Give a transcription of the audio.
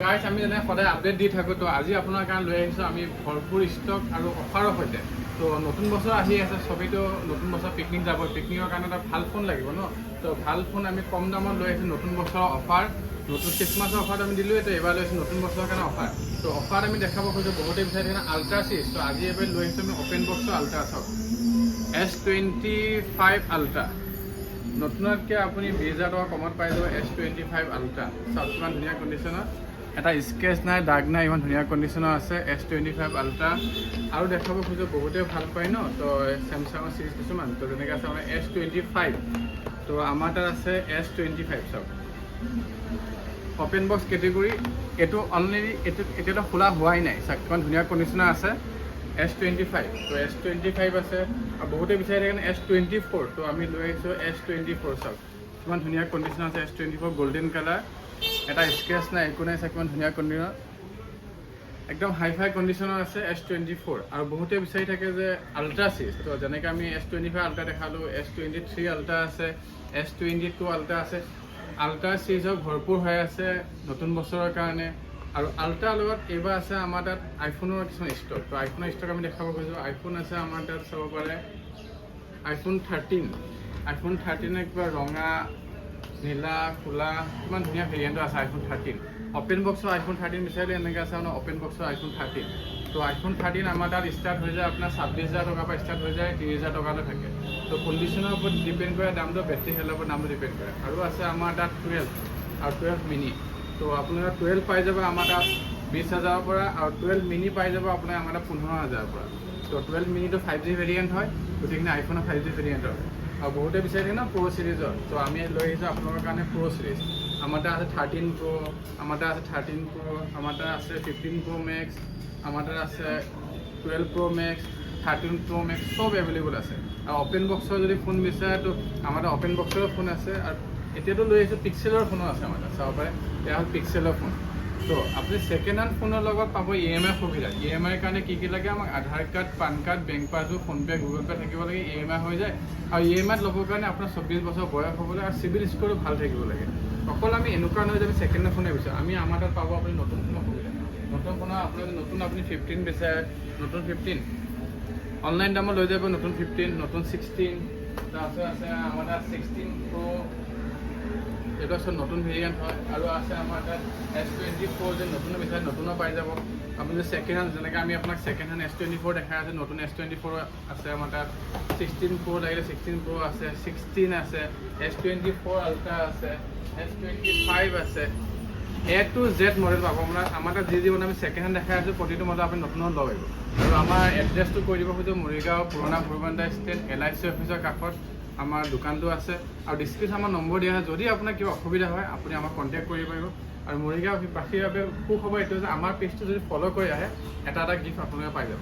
guys আমি যেনে সদায় আপডেট দি থাকোঁ তো আজি আপোনাৰ কাৰণে লৈ আহিছোঁ আমি ভৰপূৰ ষ্টক আৰু অফাৰৰ সৈতে তো নতুন বছৰ আহি আছে চবেইতো নতুন বছৰ পিকনিক যাব পিকনিকৰ কাৰণে এটা ভাল ফোন লাগিব ন তো ভাল ফোন আমি কম দামত লৈ আহিছোঁ নতুন বছৰৰ অফাৰ নতুন খ্ৰীষ্টমাছৰ অফাৰ আমি দিলোঁ তো এইবাৰ লৈ আহিছোঁ নতুন বছৰৰ কাৰণে অফাৰ তো অফাৰ আমি দেখাব খোজোঁ বহুতে বিচাৰি থাকে আল্ট্ৰা চিৰিজ তো আজি এবাৰ লৈ আহিছোঁ আমি অপেন বক্সৰ আল্ট্ৰা চাওক S25 আল্ট্ৰা নতুনতকৈ আপুনি 20,000 টকা কমত পাই যাব S25 আল্ট্ৰা চাওক কিমান ধুনীয়া কণ্ডিশ্যনৰ এটা স্কেচ নাই দাগ নাই ইমান ধুনীয়া কণ্ডিশ্যনৰ আছে S25 আল্ট্ৰা আৰু দেখাব খোজোঁ বহুতে ভাল পায় ন তো চেমচাঙৰ চিৰিজ কিছুমান তো যেনেকৈ আছে আমাৰ S25 তো আমাৰ তাত আছে S25 চাওক অপেন বক্স কেটেগৰী এইটো অলৰেডি এতিয়াতো খোলা হোৱাই নাই চাওক কিমান ধুনীয়া কণ্ডিশ্যনৰ আছে S25 তো S25 আছে আৰু বহুতে বিচাৰি থাকে S24 তো আমি লৈ আহিছোঁ S24 চাওক কিমান ধুনীয়া কণ্ডিশ্যন আছে S24 গল্ডেন কালাৰ এটা স্কেচ নাই একো নাই চাওক কিমান ধুনীয়া কণ্ডিশ্যন একদম হাই ফাই কণ্ডিশ্যনৰ আছে S24 আৰু বহুতে বিচাৰি থাকে যে আল্ট্ৰা চিৰিজ তো যেনেকৈ আমি S25 আল্ট্ৰা দেখালোঁ S23 আল্ট্ৰা আছে S22 আল্ট্ৰা আছে আল্ট্ৰা চিৰিজৰ ভৰপূৰ হৈ আছে নতুন বছৰৰ কাৰণে আৰু আল্ট্ৰাৰ লগত এইবাৰ আছে আমাৰ তাত আইফোনৰ কিছুমান ষ্টক তো আইফোনৰ ষ্টক আমি দেখাব খোজোঁ আইফোন আছে আমাৰ তাত চাব পাৰে iPhone 13 কিবা ৰঙা নীলা ক'লা কিমান ধুনীয়া ভেৰিয়েণ্টৰ আছে iPhone 13 অপেন বক্সৰ iPhone 13 বিচাৰিলে এনেকৈ আছে আপোনাৰ অপেন বক্সৰ iPhone 13 তো iPhone 13 আমাৰ তাত ষ্টাৰ্ট হৈ যায় আপোনাৰ 26,000 টকাৰ পৰা ষ্টাৰ্ট হৈ যায় 30,000 টকালৈ থাকে তো কণ্ডিশ্যনৰ ওপৰত ডিপেণ্ড কৰে দামটো বেটেৰী হেল্থৰ ওপৰত দামটো ডিপেণ্ড কৰে আৰু আছে আমাৰ তাত 12 আৰু 12 মিনি তো আপোনাৰ 12 পাই যাব আমাৰ তাত 20,000ৰ পৰা আৰু 12 মিনি পাই যাব আপোনাৰ আমাৰ তাত 15,000ৰ পৰা তো 12 মিনিটো 5G ভেৰিয়েণ্ট হয় গোটেইখিনি আইফোনৰ 5G ভেৰিয়েণ্টৰ হয় আৰু বহুতে বিচাৰি থাকে ন প্ৰ' চিৰিজৰ তো আমি লৈ আহিছোঁ আপোনালোকৰ কাৰণে প্ৰ' চিৰিজ আমাৰ তাত আছে 13 প্ৰ' আমাৰ তাত আছে 13 প্ৰ' আমাৰ তাত আছে 15 প্ৰ' মেক্স আমাৰ তাত আছে 12 প্ৰ' মেক্স 13 প্ৰ' মেক্স চব এভেইলেবল আছে আৰু অপেন বক্সৰ যদি ফোন বিচাৰে তো আমাৰ তাত অপেন বক্সৰো ফোন আছে আৰু এতিয়াতো লৈ আহিছোঁ পিক্সেলৰ ফোনো আছে আমাৰ তাত চাব পাৰে এয়া হ'ল পিক্সেলৰ ফোন তো আপুনি ছেকেণ্ড হেণ্ড ফোনৰ লগত পাব EMI সুবিধা EMI কাৰণে কি লাগে আমাক Aadhaar card PAN card bank passbook PhonePe Google pay থাকিব লাগে EMI হৈ যায় আৰু EMIত ল'বৰ কাৰণে আপোনাৰ 24 বছৰ বয়স হ'ব লাগে আৰু চিভিল স্ক'ৰো ভাল থাকিব লাগে অকল আমি এনেকুৱা নহয় যে আমি ছেকেণ্ড হেণ্ড ফোনে বিচাৰোঁ আমি আমাৰ তাত পাব আপুনি নতুন ফোনৰ সুবিধা নতুন ফোনৰ আপোনাৰ নতুন আপুনি 15 বিচাৰে নতুন 15 অনলাইন দামত লৈ যাব নতুন 15 নতুন 16 তাৰপিছত আছে আমাৰ তাত 16 প্ৰ' এইটো আছে নতুন ভেৰিয়েণ্ট হয় আৰু আছে আমাৰ তাত S24 যে নতুন বিচাৰে নতুনো পাই যাব আপুনি যে ছেকেণ্ড হেণ্ড যেনেকৈ আমি আপোনাক ছেকেণ্ড হেণ্ড S24 দেখাই আছে নতুন S24 আছে আমাৰ তাত 16 প্ৰ' লাগিলে 16 প্ৰ' আছে 16 আছে S24 আল্ট্ৰা আছে S25 আছে A to Z মডেল পাব আমাৰ তাত যি মানে আমি ছেকেণ্ড হেণ্ড দেখাই আছোঁ প্ৰতিটো মডেল আপুনি নতুন ল'ব পাৰিব আৰু আমাৰ এড্ৰেছটো কৈ দিব খোজোঁ মৰিগাঁও পুৰণা ভৈৰৱন্তা ষ্টেণ্ড LIC অফিচৰ কাষত আমাৰ দোকানটো আছে আৰু ডিছক্ৰিপশ্যন আমাৰ নম্বৰ দিয়া হয় যদি আপোনাৰ কিবা অসুবিধা হয় আপুনি আমাক কণ্টেক্ট কৰিব পাৰিব আৰু মৰিগাঁও বাসীৰ বাবে সুখবৰ এইটো যে আমাৰ পেজটো যদি ফ'ল' কৰি আহে এটা গিফ্ট আপোনালোকে পাই যাব